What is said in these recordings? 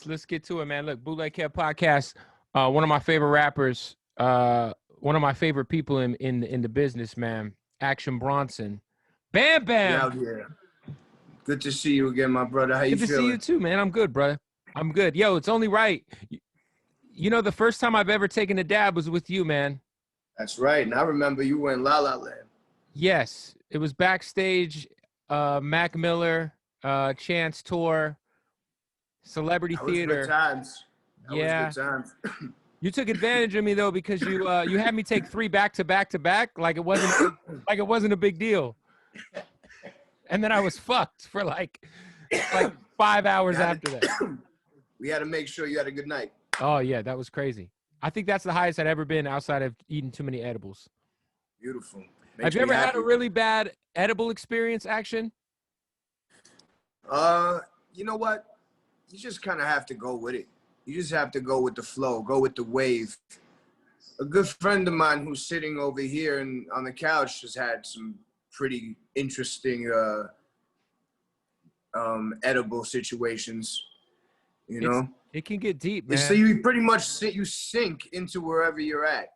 let's get to it, man. Look, Bootleg Kev Podcast. One of my favorite rappers. One of my favorite people in the business, man. Action Bronson. Bam Bam. Yeah, yeah. Good to see you again, my brother. How you Good to feeling? see you too, man. I'm good, brother. I'm good. Yo, it's only right. You know, the first time I've ever taken a dab was with you, man. That's right. And I remember you went La La Land. Yes, it was backstage. Mac Miller, Chance Tour, Celebrity Theater. Good times. Yeah. Was good times. You took advantage of me though, because you had me take 3 back to back like it wasn't a big deal. And then I was fucked for like 5 hours after that. We had to make sure you had a good night. Oh yeah, that was crazy. I think that's the highest I'd ever been outside of eating too many edibles. Beautiful. Have you ever had a really bad edible experience, Action? You know what? You just kind of have to go with it. You just have to go with the flow, go with the wave. A good friend of mine who's sitting over here and on the couch has had some pretty interesting edible situations, you know? It can get deep, man. So you pretty much sink into wherever you're at.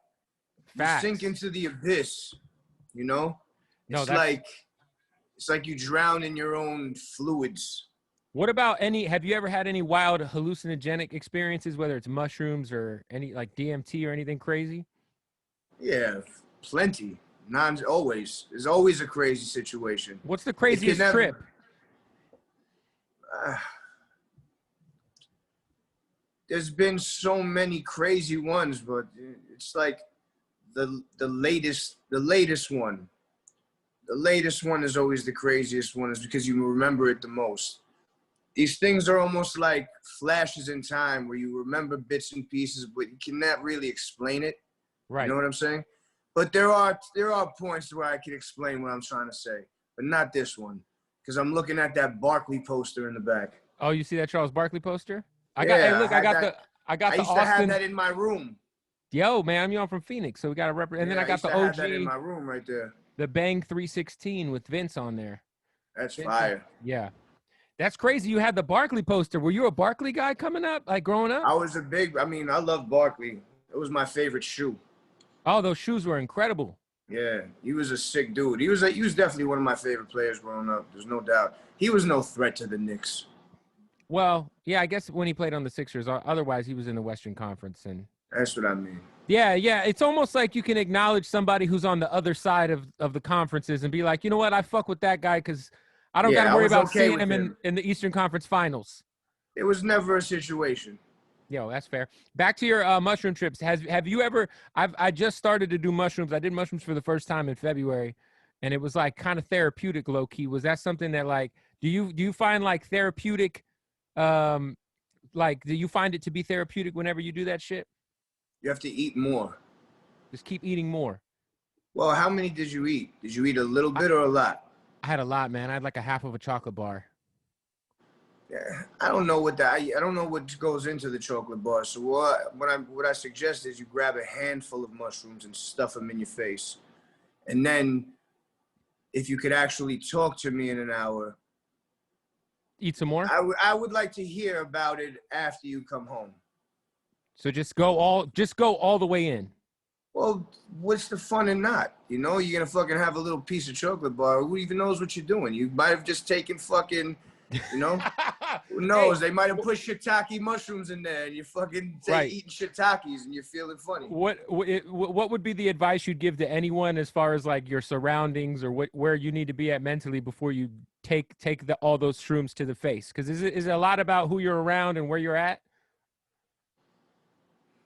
Facts. You sink into the abyss, you know? No, it's like you drown in your own fluids. What about have you ever had any wild hallucinogenic experiences, whether it's mushrooms or any like DMT or anything crazy? Yeah, plenty. Always. There's always a crazy situation. What's the craziest trip? There's been so many crazy ones, but it's like the latest one. The latest one is always the craziest one, is because you remember it the most. These things are almost like flashes in time where you remember bits and pieces, but you cannot really explain it. Right. You know what I'm saying? But there are points where I can explain what I'm trying to say, but not this one, because I'm looking at that Barkley poster in the back. Oh, you see that Charles Barkley poster? I used to have that in my room. Yo, man, I'm from Phoenix, so we got to represent. And then I got the OG. Have that in my room right there. The Bang 316 with Vince on there. That's fire. Yeah. That's crazy. You had the Barkley poster. Were you a Barkley guy coming up, like growing up? I love Barkley. It was my favorite shoe. Oh, those shoes were incredible. Yeah, he was a sick dude. He was definitely one of my favorite players growing up. There's no doubt. He was no threat to the Knicks. Well, yeah, I guess when he played on the Sixers, otherwise he was in the Western Conference. And that's what I mean. Yeah. It's almost like you can acknowledge somebody who's on the other side of the conferences and be like, you know what, I fuck with that guy because I don't got to worry about seeing him in the Eastern Conference Finals. It was never a situation. Yo, that's fair. Back to your mushroom trips. Have you ever? I just started to do mushrooms. I did mushrooms for the first time in February, and it was like kind of therapeutic, low key. Was that something that like do you find like therapeutic? Like, do you find it to be therapeutic whenever you do that shit? You have to eat more. Just keep eating more. Well, how many did you eat? Did you eat a little bit or a lot? I had a lot, man. I had like a half of a chocolate bar. Yeah, I don't know what goes into the chocolate bar. So what I suggest is you grab a handful of mushrooms and stuff them in your face, and then if you could actually talk to me in an hour, eat some more. I would like to hear about it after you come home. So just go all the way in. Well, what's the fun in not? You know, you're gonna fucking have a little piece of chocolate bar. Who even knows what you're doing? You might have just taken fucking, you know, who knows? Hey, they might have put shiitake mushrooms in there, and you're fucking eating shiitakes, and you're feeling funny. What would be the advice you'd give to anyone as far as like your surroundings or where you need to be at mentally before you take all those shrooms to the face? Because is it a lot about who you're around and where you're at?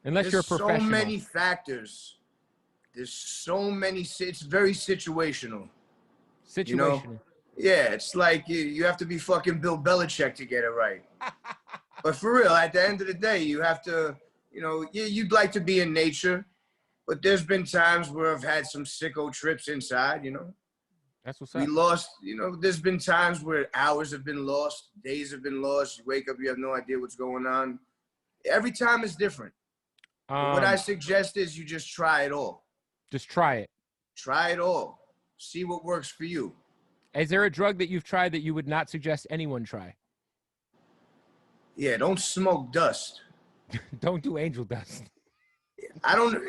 Unless you're a professional. So many factors. There's so many. It's very situational. Situational. You know? Yeah, it's like you have to be fucking Bill Belichick to get it right. But for real, at the end of the day, you have to, you know, you'd like to be in nature, but there's been times where I've had some sicko trips inside, you know. That's what's up. We lost, you know, there's been times where hours have been lost, days have been lost. You wake up, you have no idea what's going on. Every time is different. What I suggest is you just try it all. Just try it. Try it all. See what works for you. Is there a drug that you've tried that you would not suggest anyone try? Yeah, don't smoke dust. Don't do angel dust. I don't.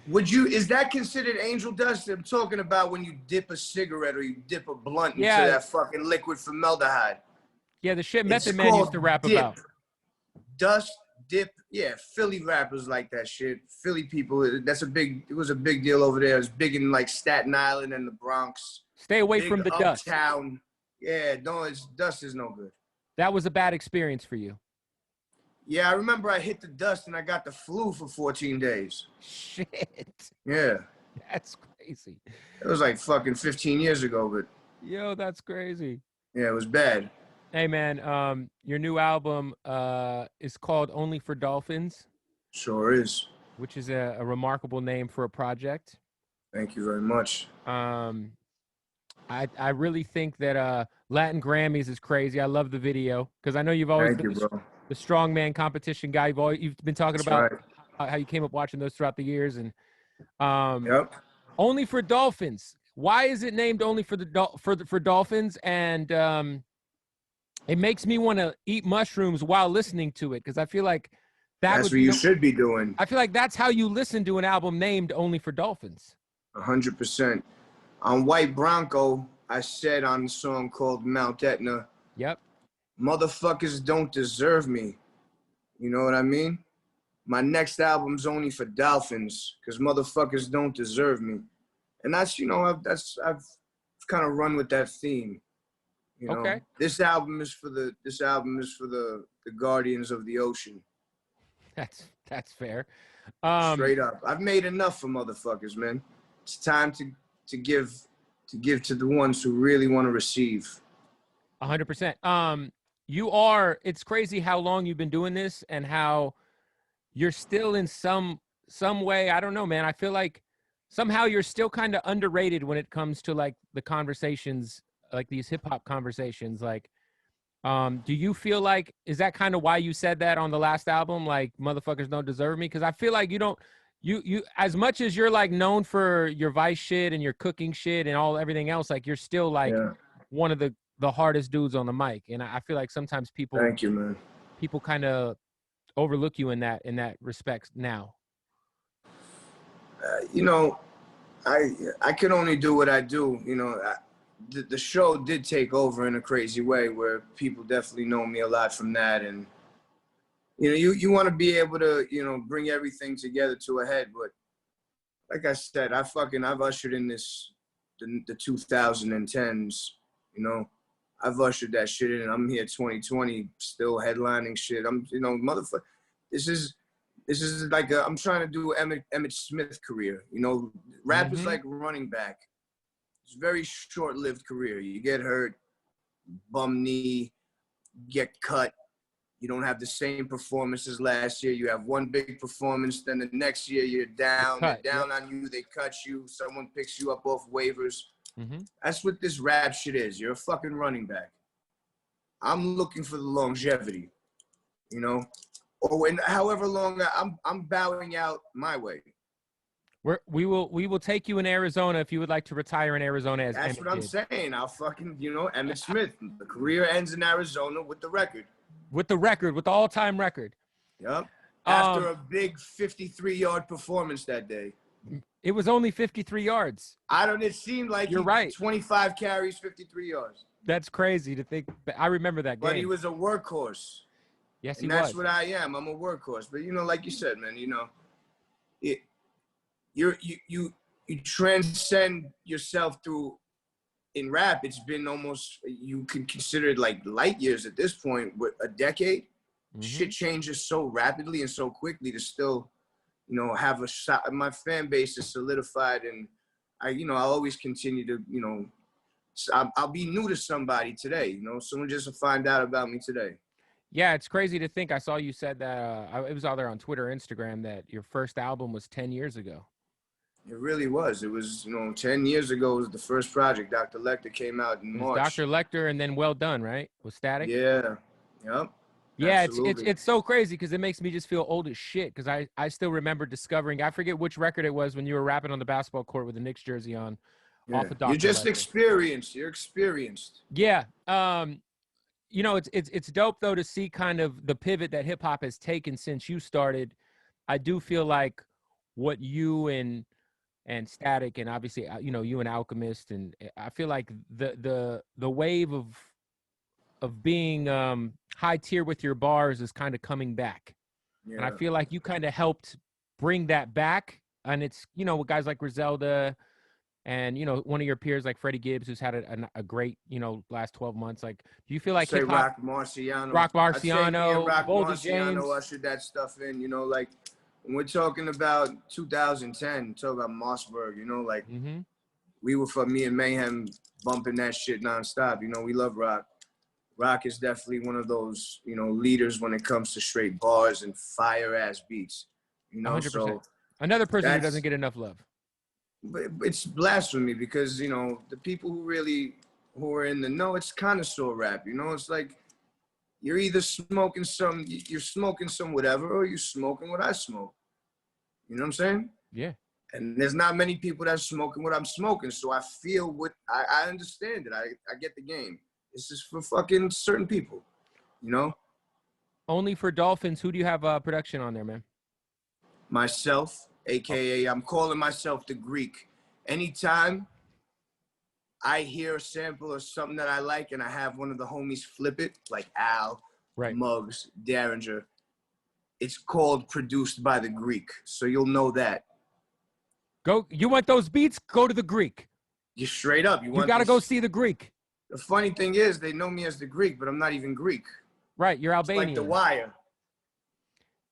Would you? Is that considered angel dust? I'm talking about when you dip a cigarette or you dip a blunt into Yeah. that fucking liquid formaldehyde. Yeah, the shit It's Method Man used to called rap dip. about. Dust, dip. Yeah, Philly rappers like that shit. Philly people. It was a big deal over there. It was big in like Staten Island and the Bronx. Stay away Big from the dust. uptown. Yeah, no, dust is no good. That was a bad experience for you. Yeah, I remember I hit the dust and I got the flu for 14 days. Shit. Yeah. That's crazy. It was like fucking 15 years ago, but Yo, that's crazy. yeah, it was bad. Hey man, your new album is called Only for Dolphins. Sure is. Which is a remarkable name for a project. Thank you very much. I really think that Latin Grammys is crazy. I love the video because I know you've always been the strongman competition guy. You've been talking about how you came up watching those throughout the years, and Only for Dolphins. Why is it named Only for for Dolphins? And it makes me want to eat mushrooms while listening to it because I feel like that's what you should be doing. I feel like that's how you listen to an album named Only for Dolphins. 100%. On White Bronco, I said on the song called Mount Etna, yep, motherfuckers don't deserve me. You know what I mean? My next album's Only for Dolphins, because motherfuckers don't deserve me. And that's, you know, I've kind of run with that theme. You know? Okay. This album is for the guardians of the ocean. That's fair. Straight up. I've made enough for motherfuckers, man. It's time to give to the ones who really want to receive. 100%. It's crazy how long you've been doing this and how you're still in some way, I don't know, man. I feel like somehow you're still kind of underrated when it comes to like the conversations, like these hip hop conversations. Like, do you feel like, is that kind of why you said that on the last album? Like motherfuckers don't deserve me? Cause I feel like you as much as you're like known for your Vice shit and your cooking shit and everything else, like you're still like one of the hardest dudes on the mic. And I feel like sometimes people, thank you, man. People kind of overlook you in that respect now. You know, I can only do what I do. You know, the show did take over in a crazy way where people definitely know me a lot from that. And, you know, you want to be able to, you know, bring everything together to a head. But like I said, I've ushered in the 2010s, you know. I've ushered that shit in. I'm here 2020, still headlining shit. I'm, you know, motherfucker. This is like I'm trying to do Emmett Smith career. You know, rap is like running back. It's a very short-lived career. You get hurt, bum knee, get cut. You don't have the same performance as last year. You have one big performance, then the next year you're down. They're down on you. They cut you. Someone picks you up off waivers. That's what this rap shit is. You're a fucking running back. I'm looking for the longevity, you know, or however long I'm bowing out my way. We will take you in Arizona if you would like to retire in Arizona. As that's Emmett what I'm saying. I'll fucking, you know, Emmett Smith. The career ends in Arizona with the record. With the all-time record. Yep. After a big 53-yard performance that day. It was only 53 yards. It seemed like you're right. 25 carries, 53 yards. That's crazy to think. I remember that game. But he was a workhorse. Yes, he was. And that's what I am. I'm a workhorse. But, you know, like you said, man, you know, you transcend yourself through, in rap, it's been almost, you can consider it like light years at this point, with a decade. Shit changes so rapidly and so quickly to still, you know, have my fan base is solidified, and I'll always continue to, you know, I'll be new to somebody today, you know, someone just will find out about me today. Yeah, it's crazy to think. I saw you said that, it was out there on Twitter, Instagram, that your first album was 10 years ago. It really was. It was, you know, 10 years ago was the first project. Dr. Lecter came out in March. Dr. Lecter and then Well Done, right? With Static? Yeah. Yep. Yeah, it's so crazy because it makes me just feel old as shit because I still remember discovering, I forget which record it was when you were rapping on the basketball court with the Knicks jersey on. Yeah. Off of Dr. You're just Lecter. experienced. You're experienced. Yeah. you know, it's dope though to see kind of the pivot that hip hop has taken since you started. I do feel like what you and Static and obviously you know, you and Alchemist, and I feel like the wave of being high tier with your bars is kind of coming back. And I Yeah. feel like you kind of helped bring that back. And it's, you know, with guys like Griselda and, you know, one of your peers like Freddie Gibbs, who's had a great, you know, last 12 months. Like, do you feel like Say hip hop, Rock Marciano. Rock I'd say me and Marciano, Rock Boldy Marciano James? ushered that stuff in, you know, like when we're talking about 2010, talk about Mossberg, you know, like we were for me and Mayhem bumping that shit nonstop. You know, we love Rock. Rock is definitely one of those, you know, leaders when it comes to straight bars and fire ass beats. You know, 100%. so Another person who doesn't get enough love. but it's blasphemy because, you know, the people who are in the know, it's connoisseur rap. You know, it's like you're either smoking you're smoking some whatever, or you're smoking what I smoke. You know what I'm saying? Yeah. And there's not many people that's smoking what I'm smoking. So I feel I understand it. I get the game. This is for fucking certain people, you know? Only For Dolphins. Who do you have production on there, man? Myself, AKA, I'm calling myself the Greek. Anytime I hear a sample or something that I like and I have one of the homies flip it, like Al, Right. Muggs, Derringer, it's called Produced by the Greek. So you'll know that. Go. You want those beats? Go to the Greek. You straight up. You got to go see the Greek. The funny thing is, they know me as the Greek, but I'm not even Greek. Right. You're Albanian. It's like The Wire.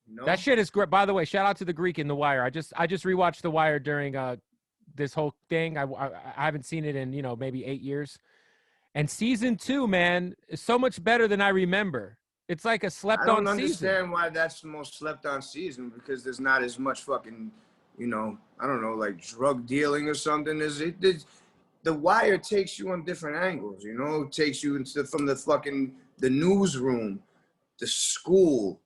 You know? That shit is great. By the way, shout out to the Greek in The Wire. I just rewatched The Wire during this whole thing. I haven't seen it in, you know, maybe 8 years. And season 2, man, is so much better than I remember. It's like a slept on season. I don't understand why that's the most slept on season, because there's not as much fucking, you know, I don't know, like drug dealing or something. The Wire takes you on different angles, you know? It takes you from the newsroom, the school,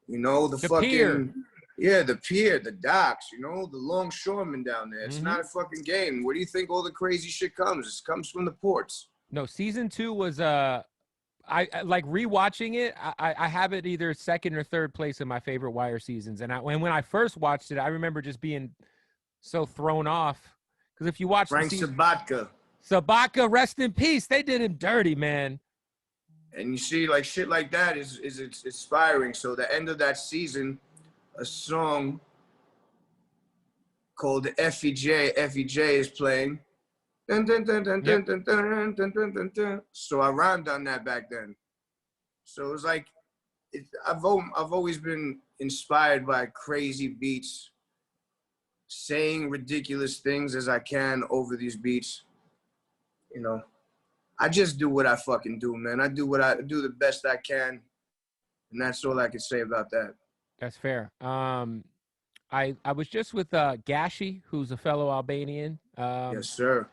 you know, the fucking pier. Yeah, the pier, the docks, you know, the longshoremen down there. It's not a fucking game. Where do you think all the crazy shit comes? It comes from the ports. No, season 2 was I like rewatching it. I have it either second or third place in my favorite Wire seasons. And when I first watched it, I remember just being so thrown off. Because if you watch Frank Sabatka, rest in peace. They did him dirty, man. And you see, like shit like that is inspiring. So the end of that season, a song called FEJ is playing. Dun, dun, dun, dun, dun, dun, dun, dun, dun, dun, dun. So I rhymed on that back then. So it was like, I've always been inspired by crazy beats, saying ridiculous things as I can over these beats. You know, I just do what I fucking do, man. I do the best I can, and that's all I can say about that. That's fair. I was just with Gashi, who's a fellow Albanian. Yes, sir.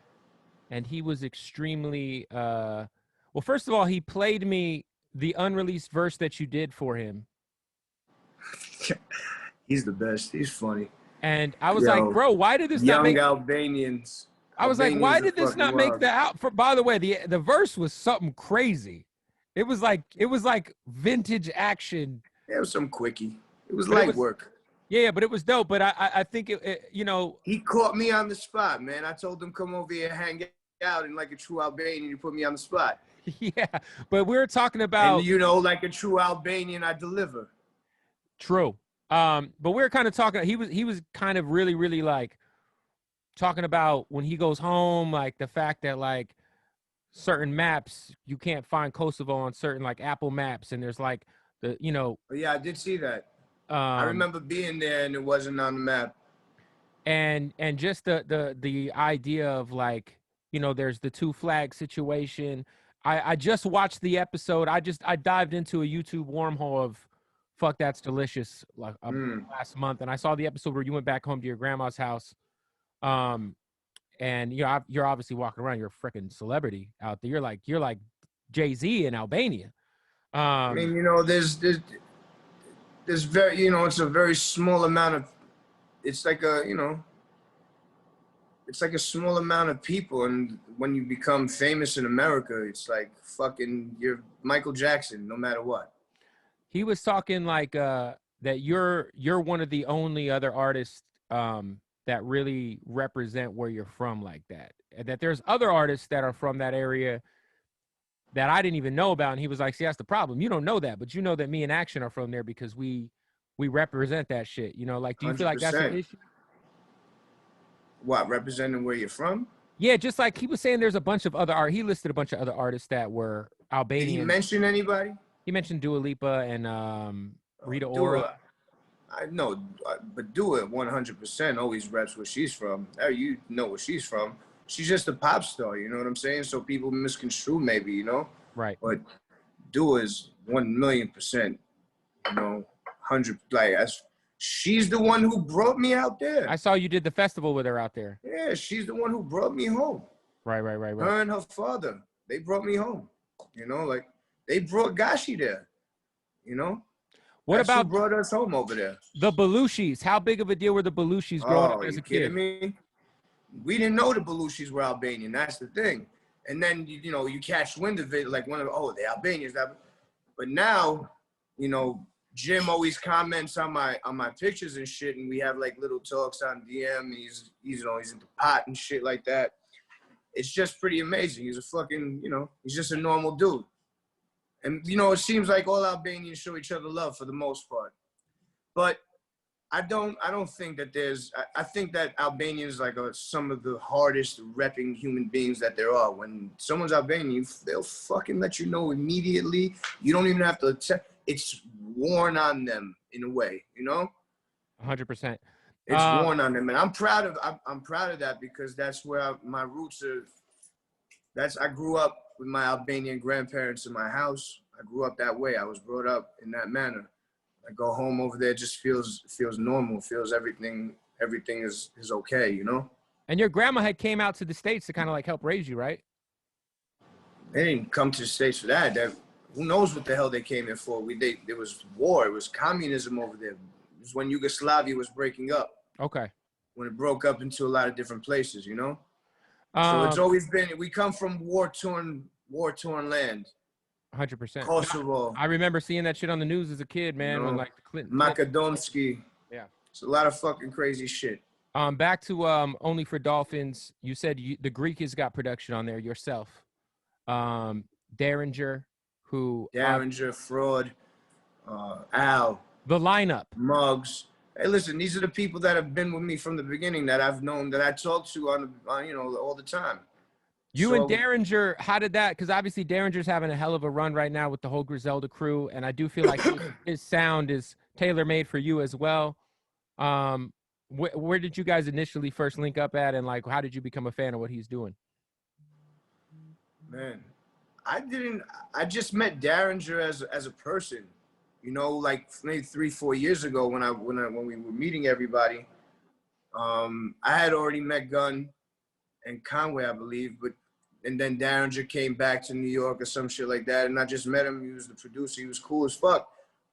And he was extremely well, first of all, he played me the unreleased verse that you did for him. He's the best. He's funny. And I was like, bro, why did this not make Albanians? I was like, why did this not make the out? By the way, the verse was something crazy. It was like vintage action. It was some quickie. It was light work. Yeah, but it was dope. But I think it, you know, he caught me on the spot, man. I told him come over here, hang out, and like a true Albanian, you put me on the spot. Yeah, but we were talking about, and you know, like a true Albanian, I deliver. True. But we were kind of talking. He was kind of really like talking about when he goes home, like the fact that like certain maps you can't find Kosovo on certain like Apple Maps, and there's like the, you know. Yeah, I did see that. I remember being there and it wasn't on the map. And just the idea of like, you know, there's the two flag situation. I just watched the episode. I dived into a YouTube wormhole of Fuck That's Delicious like last month, and I saw the episode where you went back home to your grandma's house. And you're obviously walking around, you're a freaking celebrity out there. You're like Jay-Z in Albania. I mean, you know, there's very, you know, it's a very small amount of, it's like a, you know, it's like a small amount of people, and when you become famous in America, it's like fucking you're Michael Jackson no matter what. He was talking like that you're one of the only other artists that really represent where you're from like that. And that there's other artists that are from that area that I didn't even know about. And he was like, see, that's the problem. You don't know that, but you know that me and Action are from there because we represent that shit. You know, like, do you feel like that's an 100%. issue? What, representing where you're from? Yeah, just like he was saying, there's a bunch of other art. He listed a bunch of other artists that were Albanian. Did he mention anybody? He mentioned Dua Lipa and Rita Ora. Dua, I know, but Dua 100% always reps where she's from. You know where she's from. She's just a pop star, you know what I'm saying? So people misconstrue maybe, you know? Right. But Dua is 1,000,000%, you know, 100, like, she's the one who brought me out there. I saw you did the festival with her out there. Yeah, she's the one who brought me home. Right. Her and her father, they brought me home. You know, like, they brought Gashi there, you know? What That's about who brought us home over there? the Belushis? How big of a deal were the Belushis growing up as a kid? Kidding me? We didn't know the Belushis were Albanian. That's the thing. And then, you know, you catch wind of it, like the Albanians. But now, you know, Jim always comments on my pictures and shit, and we have like little talks on DM. He's into pot and shit like that. It's just pretty amazing. He's a fucking, you know, he's just a normal dude. And, you know, it seems like all Albanians show each other love for the most part. But I don't think that I think that Albanians like are some of the hardest repping human beings that there are. When someone's Albanian, they'll fucking let you know immediately. You don't even have to, it's worn on them in a way, you know? 100%. It's worn on them. And I'm proud of that because that's where my roots are. I grew up with my Albanian grandparents in my house. I grew up that way. I was brought up in that manner. I go home over there, just feels normal, feels everything is okay, you know? And your grandma had came out to the States to kind of like help raise you, right? They didn't come to the States for that. Who knows what the hell they came here for? There was war. It was communism over there. It was when Yugoslavia was breaking up. Okay. When it broke up into a lot of different places, you know? So it's always been, we come from war-torn land. 100%. Kosovo. I remember seeing that shit on the news as a kid, man. You know, when like the Clinton. Makedonski. Yeah. It's a lot of fucking crazy shit. Back to Only for Dolphins. You said the Greek has got production on there yourself. Derringer, Fraud, Al. The lineup. Muggs. Hey, listen, these are the people that have been with me from the beginning that I've known, that I talk to on you know, all the time. You and Derringer, how did that? Because obviously Derringer's having a hell of a run right now with the whole Griselda crew, and I do feel like his sound is tailor-made for you as well. Where did you guys initially first link up at, and like how did you become a fan of what he's doing? Man, I just met Derringer as a person. You know, like maybe 3-4 years ago when we were meeting everybody, I had already met Gunn and Conway, I believe, and then Derringer came back to New York or some shit like that, and I just met him. He was the producer. He was cool as fuck.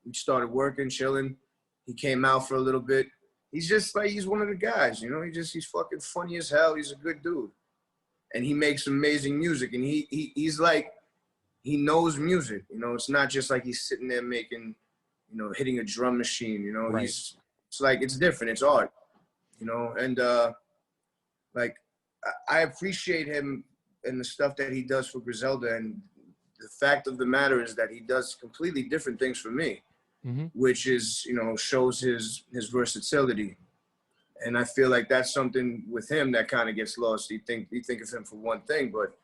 We started working, chilling. He came out for a little bit. He's just like, he's one of the guys, you know? He's fucking funny as hell. He's a good dude. And he makes amazing music, and he's like, he knows music, you know? It's not just like he's sitting there making, you know, hitting a drum machine, you know? Right. It's like, it's different. It's art, you know? And like, I appreciate him and the stuff that he does for Griselda. And the fact of the matter is that he does completely different things for me, which is, you know, shows his versatility. And I feel like that's something with him that kind of gets lost. You think of him for one thing, but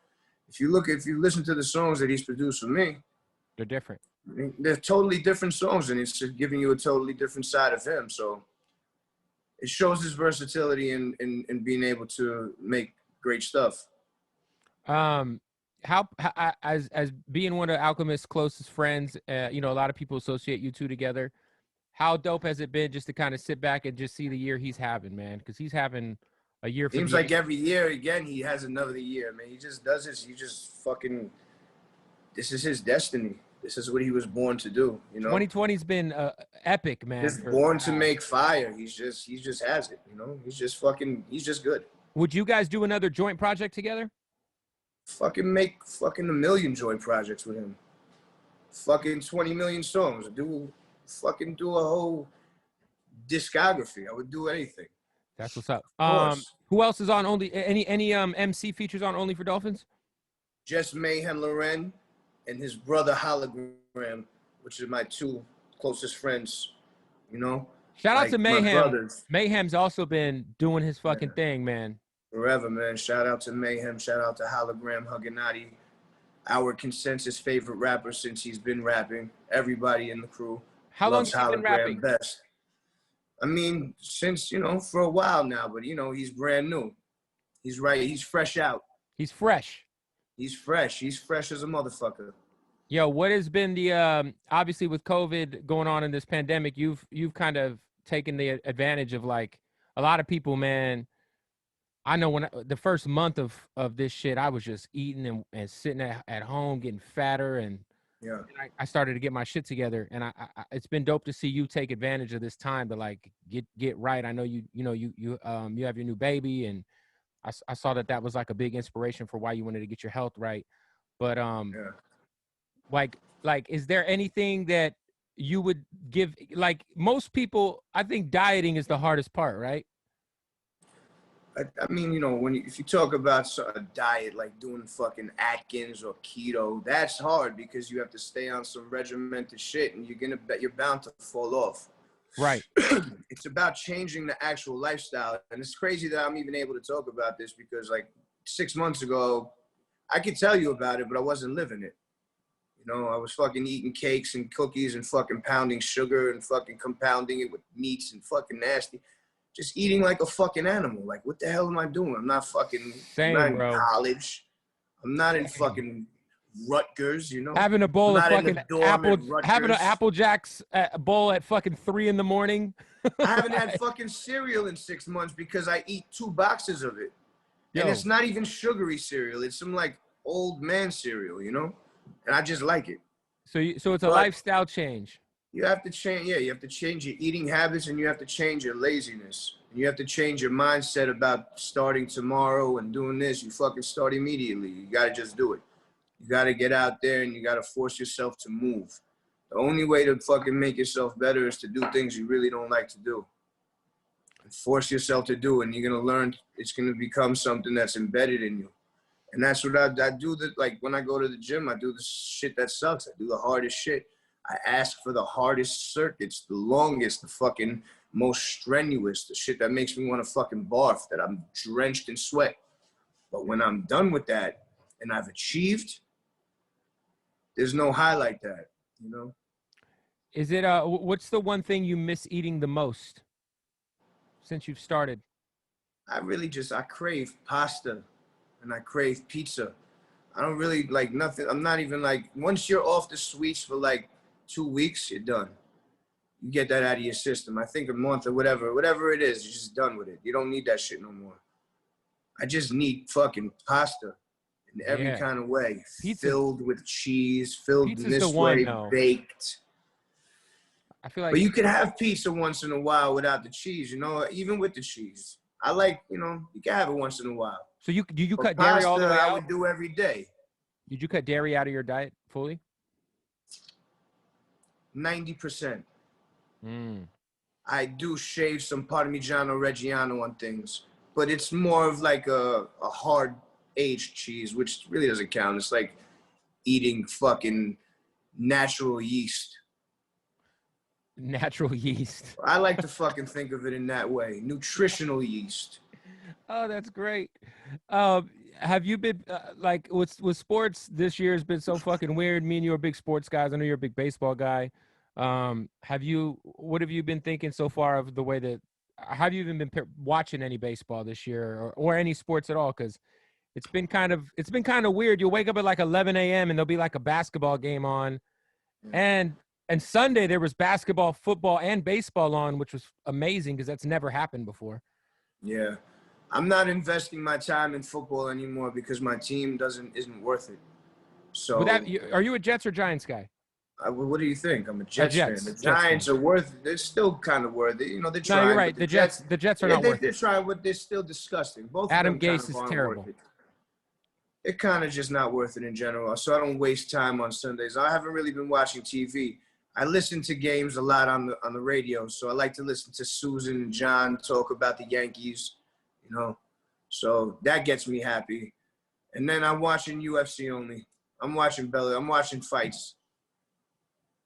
if you listen to the songs that he's produced for me, they're different. They're totally different songs, and it's just giving you a totally different side of him. So it shows his versatility in being able to make great stuff. How as being one of Alchemist's closest friends, you know, a lot of people associate you two together. How dope has it been just to kind of sit back and just see the year he's having, man? Because he's having a year. Seems like every year again he has another year, man. He just does this. He just fucking. This is his destiny. This is what he was born to do. You know. 2020's been epic, man. He's born to make fire. He just has it. You know. He's just good. Would you guys do another joint project together? Fucking make fucking a million joint projects with him. Fucking 20 million songs. Do a whole discography. I would do anything. That's what's up. Of course. Who else is on Only? Any MC features on Only for Dolphins? Just Mayhem Loren and his brother Hologram, which is my two closest friends. You know. Shout out to Mayhem. Mayhem's also been doing his fucking thing, man. Forever, man. Shout out to Mayhem. Shout out to Hologram Hugginati, our consensus favorite rapper since he's been rapping. Everybody in the crew How long loves has he been rapping? best. I mean, since, for a while now, but, he's brand new. He's right. He's fresh out. He's fresh. He's fresh. He's fresh as a motherfucker. Yo, what has been the, obviously with COVID going on in this pandemic, you've kind of taken the advantage of, like, a lot of people, man. I know when the first month of this shit, I was just eating and sitting at home getting fatter, and I started to get my shit together, and I it's been dope to see you take advantage of this time to like get right. I know you have your new baby, and I saw that was like a big inspiration for why you wanted to get your health right. But like is there anything that you would give, like most people, I think dieting is the hardest part, right? I mean, if you talk about a diet like doing fucking Atkins or keto, that's hard because you have to stay on some regimented shit, and you're bound to fall off. Right. It's about changing the actual lifestyle, and it's crazy that I'm even able to talk about this because like 6 months ago, I could tell you about it, but I wasn't living it. I was fucking eating cakes and cookies and fucking pounding sugar and fucking compounding it with meats and fucking nasty. Just eating like a fucking animal. Like, what the hell am I doing? I'm not fucking I'm not in college. I'm not in fucking Rutgers, Having a bowl of fucking having an Apple Jacks bowl at fucking 3 a.m. I haven't had fucking cereal in 6 months because I eat 2 boxes of it. Yo. And it's not even sugary cereal. It's some like old man cereal, And I just like it. So it's a lifestyle change. You have to change, you have to change your eating habits, and you have to change your laziness. And you have to change your mindset about starting tomorrow and doing this. You fucking start immediately. You got to just do it. You got to get out there, and you got to force yourself to move. The only way to fucking make yourself better is to do things you really don't like to do. And force yourself to do it, and you're going to learn. It's going to become something that's embedded in you. And that's what I do. Like when I go to the gym, I do the shit that sucks. I do the hardest shit. I ask for the hardest circuits, the longest, the fucking most strenuous, the shit that makes me want to fucking barf, that I'm drenched in sweat. But when I'm done with that and I've achieved, there's no high like that, Is it, what's the one thing you miss eating the most since you've started? I crave pasta and I crave pizza. I don't really like nothing. I'm not even like, once you're off the sweets for like 2 weeks, you're done. You get that out of your system. I think a month or whatever it is, you're just done with it. You don't need that shit no more. I just need fucking pasta in every kind of way. Pizza, filled with cheese, filled in this way, baked. I feel like, but you can have pizza once in a while without the cheese, even with the cheese. I like, you can have it once in a while. So you cut dairy all the way out? I would do every day. Did you cut dairy out of your diet fully? 90%. I do shave some Parmigiano Reggiano on things, but it's more of like a hard aged cheese, which really doesn't count. It's like eating fucking natural yeast. Natural yeast. I like to fucking think of it in that way. Nutritional yeast. Oh, that's great. Have you been like with sports this year has been so fucking weird? Me and you are big sports guys. I know you're a big baseball guy. What have you been thinking so far of the way that, have you even been watching any baseball this year or any sports at all? Because it's been kind of weird. You'll wake up at like 11 a.m. and there'll be like a basketball game on, and Sunday there was basketball, football, and baseball on, which was amazing because that's never happened before. Yeah, I'm not investing my time in football anymore because my team isn't worth it. So, are you a Jets or Giants guy? What do you think? I'm a Jets fan. The Jets Giants fan. are worth it. They're still kind of worth it. You know, they're No, trying. you're right. But The Jets are not worth they're it. trying, but they're still disgusting. Both Adam of them kind Gase of is aren't terrible. worth it. They're kind of just not worth it in general. So I don't waste time on Sundays. I haven't really been watching TV. I listen to games a lot on the radio. So I like to listen to Susan and John talk about the Yankees, you know. So that gets me happy. And then I'm watching UFC only. I'm watching fights.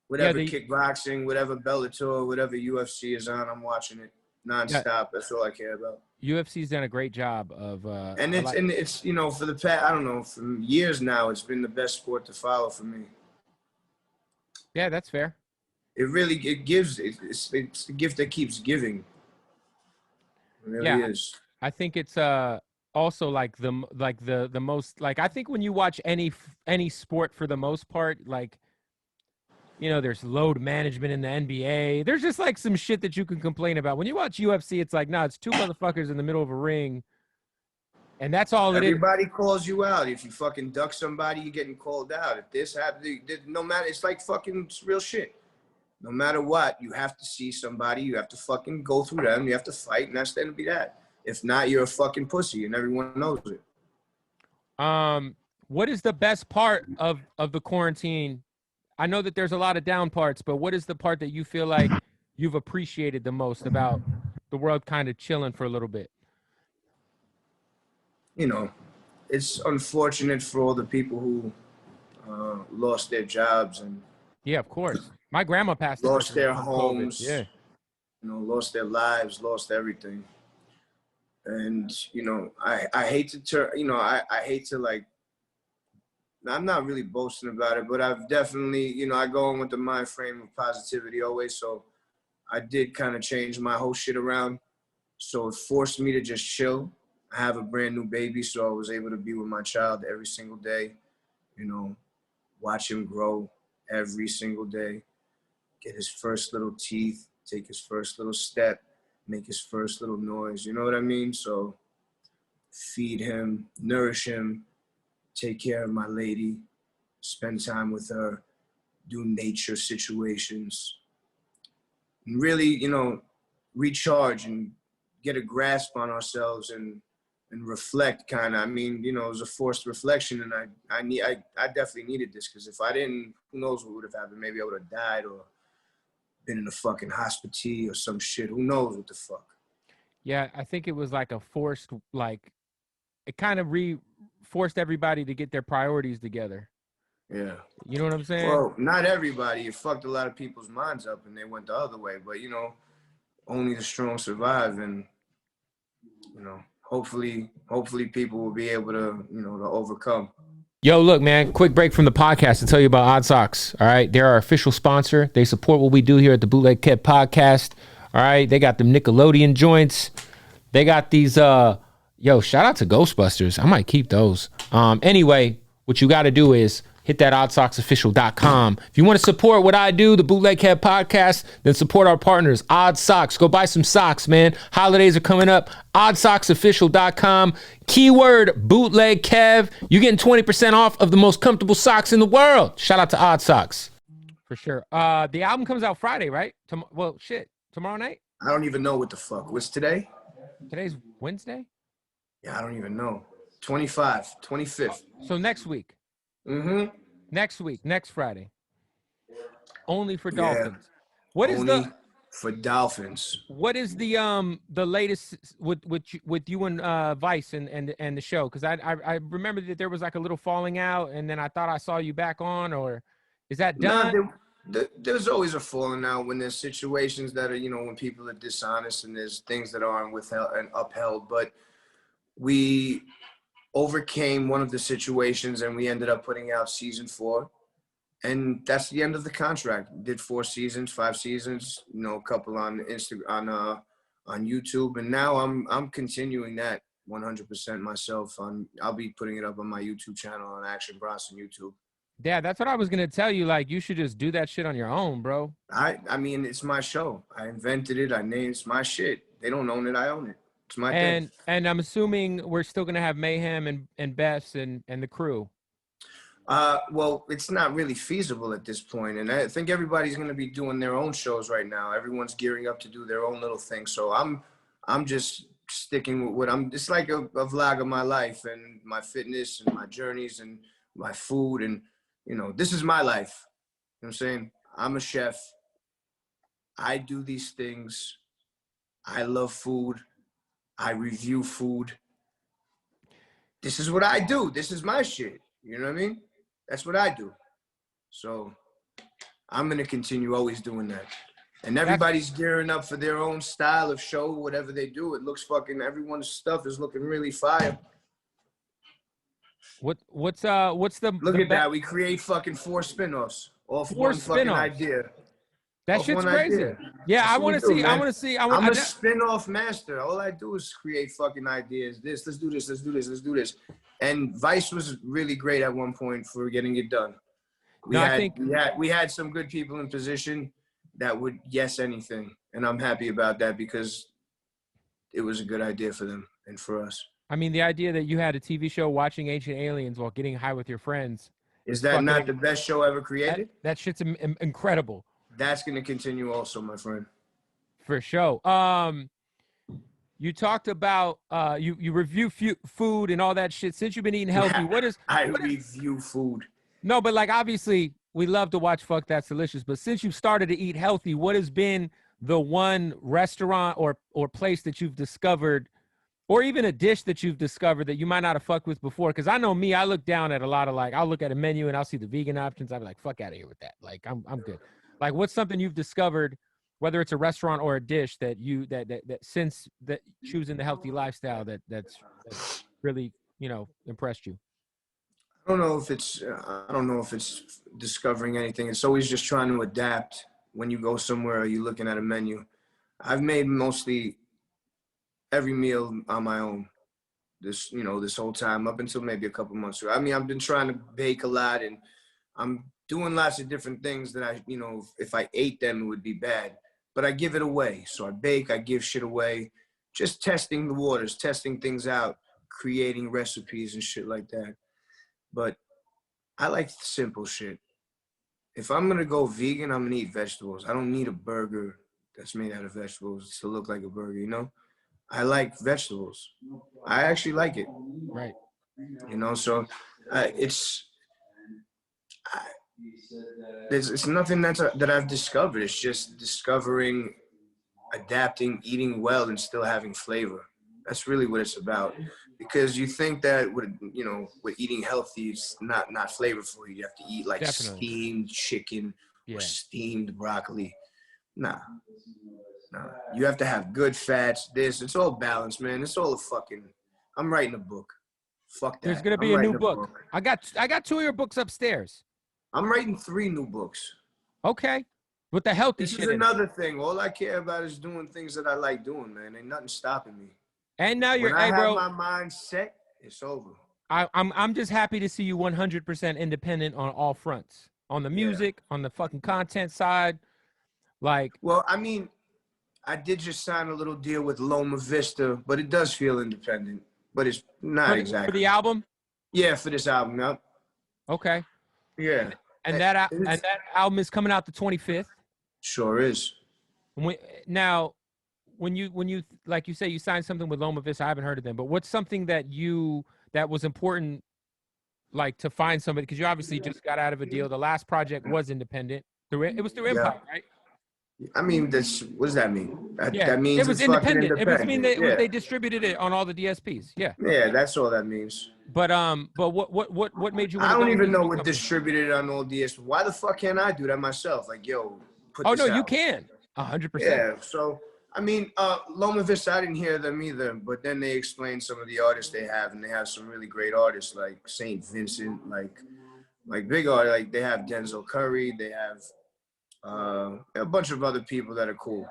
Whatever kickboxing, whatever Bellator, whatever UFC is on, I'm watching it nonstop. Yeah. That's all I care about. UFC's done a great job of and it's you know, for the past, I don't know, for years now, it's been the best sport to follow for me. Yeah, that's fair. It's the gift that keeps giving. It really is. I think it's also like the most, like, I think when you watch any sport, for the most part, like, you know, there's load management in the NBA. There's just like some shit that you can complain about. When you watch UFC, it's like, it's two motherfuckers in the middle of a ring, and that's all it is. Everybody calls you out. If you fucking duck somebody, you're getting called out. If this happens, no matter, it's like fucking real shit. No matter what, you have to see somebody. You have to fucking go through them. You have to fight, and that's the end of that. If not, you're a fucking pussy, and everyone knows it. What is the best part of the quarantine? I know that there's a lot of down parts, but what is the part that you feel like you've appreciated the most about the world kind of chilling for a little bit? You know, it's unfortunate for all the people who lost their jobs and of course. My grandma passed. Lost their homes. COVID. Yeah. You know, lost their lives, lost everything. And, you know, I hate to turn, you know, I hate to, like, I'm not really boasting about it, but I've definitely, you know, I go in with the mind frame of positivity always. So I did kind of change my whole shit around. So it forced me to just chill. I have a brand new baby, so I was able to be with my child every single day, you know, watch him grow every single day, get his first little teeth, take his first little step, make his first little noise. You know what I mean? So feed him, nourish him, take care of my lady, spend time with her, do nature situations, and really, you know, recharge and get a grasp on ourselves and reflect kind of. I mean, you know, it was a forced reflection, and I definitely needed this, because if I didn't, who knows what would have happened? Maybe I would have died or been in a fucking hospital or some shit. Who knows what the fuck? Yeah, I think it was like a forced, like, it kind of forced everybody to get their priorities together. Yeah. You know what I'm saying? Well, not everybody. It fucked a lot of people's minds up and they went the other way. But, you know, only the strong survive. And, you know, hopefully people will be able to, you know, to overcome. Yo, look, man, quick break from the podcast to tell you about Odd Socks. All right. They're our official sponsor. They support what we do here at the Bootleg Kev Podcast. All right. They got them Nickelodeon joints. They got these, yo, shout out to Ghostbusters. I might keep those. Anyway, what you got to do is hit that oddsocksofficial.com. If you want to support what I do, the Bootleg Kev Podcast, then support our partners, Odd Socks. Go buy some socks, man. Holidays are coming up. Oddsocksofficial.com. Keyword Bootleg Kev. You're getting 20% off of the most comfortable socks in the world. Shout out to Odd Socks. For sure. The album comes out Friday, right? Tomorrow night? I don't even know what the fuck. What's today? Today's Wednesday? Yeah, I don't even know. 25th. So next week. Mm-hmm. Next Friday. Only for Dolphins. What is only for Dolphins? What is the latest with you and Vice and the show? Because I remember that there was like a little falling out, and then I thought I saw you back on, or is that done? There's always a falling out when there's situations that are, you know, when people are dishonest and there's things that aren't withheld and upheld. But we overcame one of the situations and we ended up putting out season 4, and that's the end of the contract. Did 4 seasons, 5 seasons, you know, a couple on Instagram, on YouTube, and now I'm continuing that 100% myself. I'll be putting it up on my YouTube channel on Action Bronson YouTube. Yeah, that's what I was gonna tell you. Like, you should just do that shit on your own, bro. I mean, it's my show. I invented it. It's my shit. They don't own it. I own it. It's my thing. And I'm assuming we're still gonna have Mayhem and Bess and the crew. Well, it's not really feasible at this point, and I think everybody's going to be doing their own shows right now. Everyone's gearing up to do their own little thing. So I'm just sticking with what I'm. It's like a vlog of my life and my fitness and my journeys and my food, and this is my life. You know what I'm saying? I'm a chef. I do these things. I love food. I review food. This is what I do. This is my shit. You know what I mean? That's what I do. So I'm going to continue always doing that. And everybody's gearing up for their own style of show, whatever they do. It looks fucking, everyone's stuff is looking really fire. What's the Look at that. We create fucking 4 spin-offs off one fucking idea. That shit's crazy. Idea. Yeah, I want to see. I want to see. I'm a spin-off master. All I do is create fucking ideas. Let's do this. Let's do this. Let's do this. And Vice was really great at one point for getting it done. We had some good people in position that would yes anything, and I'm happy about that because it was a good idea for them and for us. I mean, the idea that you had a TV show watching Ancient Aliens while getting high with your friends. Is that not the best show ever created? That shit's incredible. That's going to continue also, my friend. For sure. You talked about you review food and all that shit. Since you've been eating healthy, I review food. No, but like obviously we love to watch Fuck That's Delicious. But since you've started to eat healthy, what has been the one restaurant or place that you've discovered, or even a dish that you've discovered that you might not have fucked with before? Because I know me, I look down at a lot of I'll look at a menu and I'll see the vegan options. I'll be like, fuck out of here with that. Like I'm good. Like, what's something you've discovered, whether it's a restaurant or a dish that you that since that choosing the healthy lifestyle that's really impressed you? I don't know if it's discovering anything. It's always just trying to adapt. When you go somewhere, or you're looking at a menu. I've made mostly every meal on my own. This whole time up until maybe a couple months ago. I mean, I've been trying to bake a lot, and I'm doing lots of different things that if I ate them, it would be bad. But I give it away. So I bake, I give shit away, just testing the waters, testing things out, creating recipes and shit like that. But I like simple shit. If I'm going to go vegan, I'm going to eat vegetables. I don't need a burger that's made out of vegetables to look like a burger, I like vegetables. I actually like it. Right. So it's nothing that I've discovered. It's just discovering, adapting, eating well, and still having flavor. That's really what it's about. Because you think that with eating healthy, it's not flavorful. You have to eat like steamed chicken or steamed broccoli. Nah. You have to have good fats. It's all balanced, man. It's all I'm writing a book. Fuck that. There's gonna be a new book. I got 2 of your books upstairs. I'm writing 3 new books. Okay. With the healthy shit. This is another thing. All I care about is doing things that I like doing, man. Ain't nothing stopping me. And now when I have my mind set, it's over. I'm just happy to see you 100% independent on all fronts. On the music, on the fucking content side. Well, I mean, I did just sign a little deal with Loma Vista, but it does feel independent. But it's not exactly. For the album? Yeah, for this album, yep. Okay. Yeah. And that album is coming out the 25th. Sure is. Now, when you like you say you signed something with Loma Vista, I haven't heard of them, but what's something that was important, like to find somebody, because you obviously just got out of a deal. The last project was independent. It was through Empire, right? I mean, what does that mean? That means it was independent. It was mean they distributed it on all the DSPs. Yeah. Yeah, that's all that means. But what made you? I don't even know what distributed on all DSPs. Why the fuck can't I do that myself? Like, yo, put this out. You can. 100%. Yeah. So I mean, Loma Vista, I didn't hear them either. But then they explained some of the artists they have, and they have some really great artists like Saint Vincent, like big artists. Like they have Denzel Curry. They have a bunch of other people that are cool,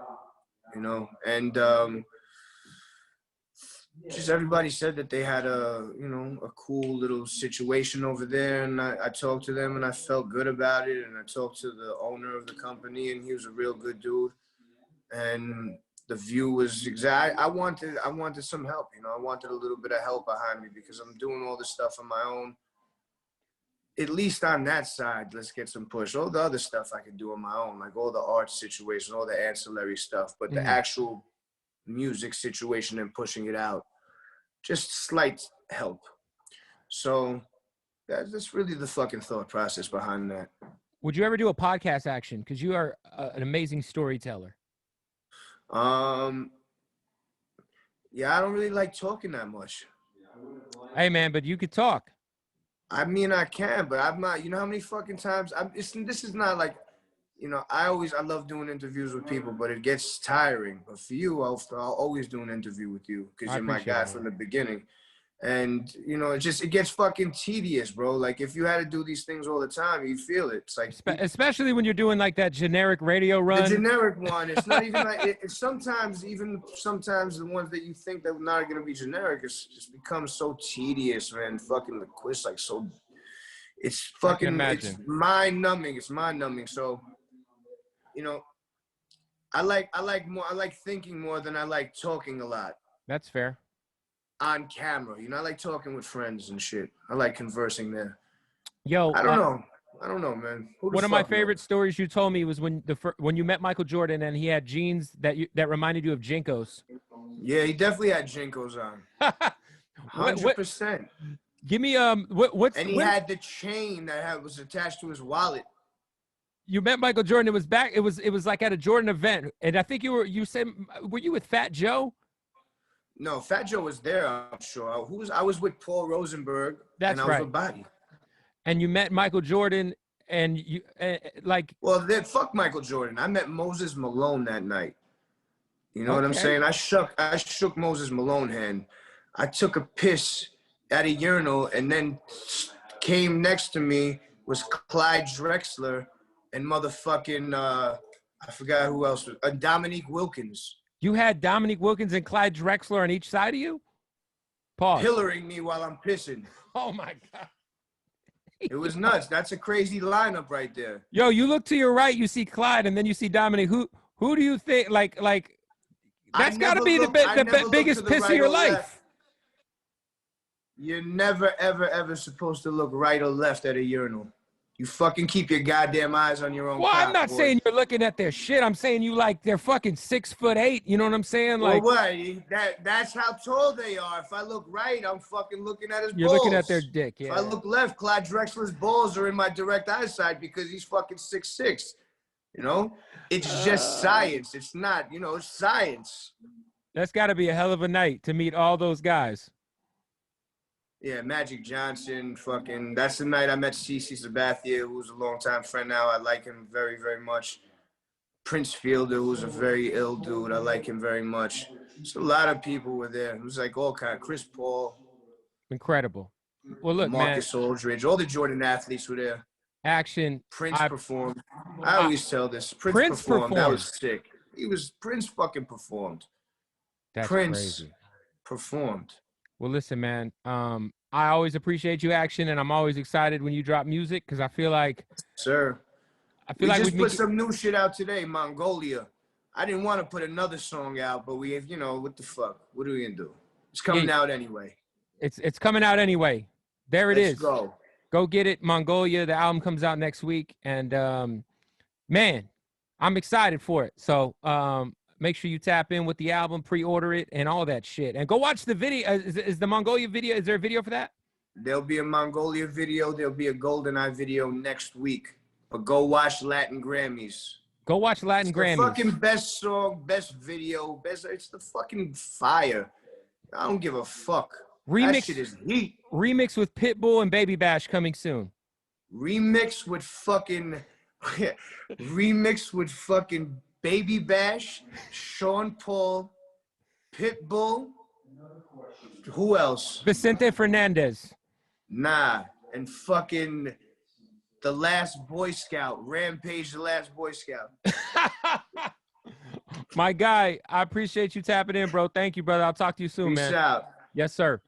and just everybody said that they had a cool little situation over there, and I talked to them and I felt good about it, and I talked to the owner of the company, and he was a real good dude, and the view was exact. I wanted some help, I wanted a little bit of help behind me because I'm doing all this stuff on my own. at least on that side, let's get some push. All the other stuff I can do on my own, like all the art situation, all the ancillary stuff, but the actual music situation and pushing it out, just slight help. So that's really the fucking thought process behind that. Would you ever do a podcast, Action? Because you are an amazing storyteller. Yeah, I don't really like talking that much. Hey, man, but you could talk. I mean, I can, but I'm not. You know how many fucking times this is not like, you know. I love doing interviews with people, but it gets tiring. But for you, I'll always do an interview with you because you're my guy from the beginning. And you know, it gets fucking tedious, bro. Like if you had to do these things all the time, you feel it. It's like, especially when you're doing like that generic radio run. The generic one. It's not even like it's sometimes the ones that you think that are not gonna be generic, it's just becomes so tedious, man. Fucking the quiz, like so. It's fucking. It's mind numbing. It's mind numbing. So, you know, I like thinking more than I like talking a lot. That's fair. On camera, you know, I like talking with friends and shit. I like conversing there. Yo, I don't know, man. One of my favorite stories you told me was when you met Michael Jordan and he had jeans that reminded you of Jinkos. Yeah, he definitely had Jinkos on. 100%. Give me what's and he had the chain that was attached to his wallet. You met Michael Jordan. It was back. It was like at a Jordan event, and I think you said, were you with Fat Joe? No, Fat Joe was there, I'm sure. I was with Paul Rosenberg. That's and I was with Bobby. And you met Michael Jordan, and you like. Well, fuck Michael Jordan. I met Moses Malone that night. You know what I'm saying? I shook Moses Malone's hand. I took a piss at a urinal, and then came next to me was Clyde Drexler and motherfucking I forgot who else was Dominique Wilkins. You had Dominique Wilkins and Clyde Drexler on each side of you? Pause. Pillaring me while I'm pissing. Oh, my God. It was nuts. That's a crazy lineup right there. Yo, you look to your right, you see Clyde, and then you see Dominique. Who do you think, like that's got to be the biggest piss of your life. Left. You're never, ever, ever supposed to look right or left at a urinal. You fucking keep your goddamn eyes on your own. Well, I'm not saying you're looking at their shit. I'm saying you like they're fucking 6'8". You know what I'm saying? Like, well, what? That's how tall they are. If I look right, I'm fucking looking at his balls. You're looking at their dick, yeah. If I look left, Clyde Drexler's balls are in my direct eyesight because he's fucking 6'6". You know? It's just science. It's not, you know, it's science. That's got to be a hell of a night to meet all those guys. Yeah, Magic Johnson, fucking. That's the night I met CeCe Sabathia, who's a longtime friend now. I like him very, very much. Prince Fielder, who's a very ill dude. I like him very much. So a lot of people were there. It was like all kind. Chris Paul. Incredible. Well, look, Marcus Aldridge. All the Jordan athletes were there. Action. Prince performed. I always tell this. Prince performed. That was sick. Prince fucking performed. That's Prince crazy. Performed. Well, listen, man, I always appreciate you, Action, and I'm always excited when you drop music because I feel like, sir, we just put some new shit out today, Mongolia. I didn't want to put another song out, but we have, you know, what the fuck? What are we gonna do? It's coming out anyway. It's coming out anyway. There it is. Let's go get it, Mongolia. The album comes out next week, and man, I'm excited for it. So make sure you tap in with the album, pre-order it, and all that shit. And go watch the video. Is the Mongolia video? Is there a video for that? There'll be a Mongolia video. There'll be a GoldenEye video next week. But go watch Latin Grammys. Go watch Latin Grammys. The fucking best song, best video, best. It's the fucking fire. I don't give a fuck. That shit is heat. Remix with Pitbull and Baby Bash coming soon. Remix with fucking Baby Bash, Sean Paul, Pitbull. Who else? Vicente Fernandez. Nah, and fucking the Last Boy Scout, Rampage, the Last Boy Scout. My guy, I appreciate you tapping in, bro. Thank you, brother. I'll talk to you soon, man. Peace out. Yes, sir.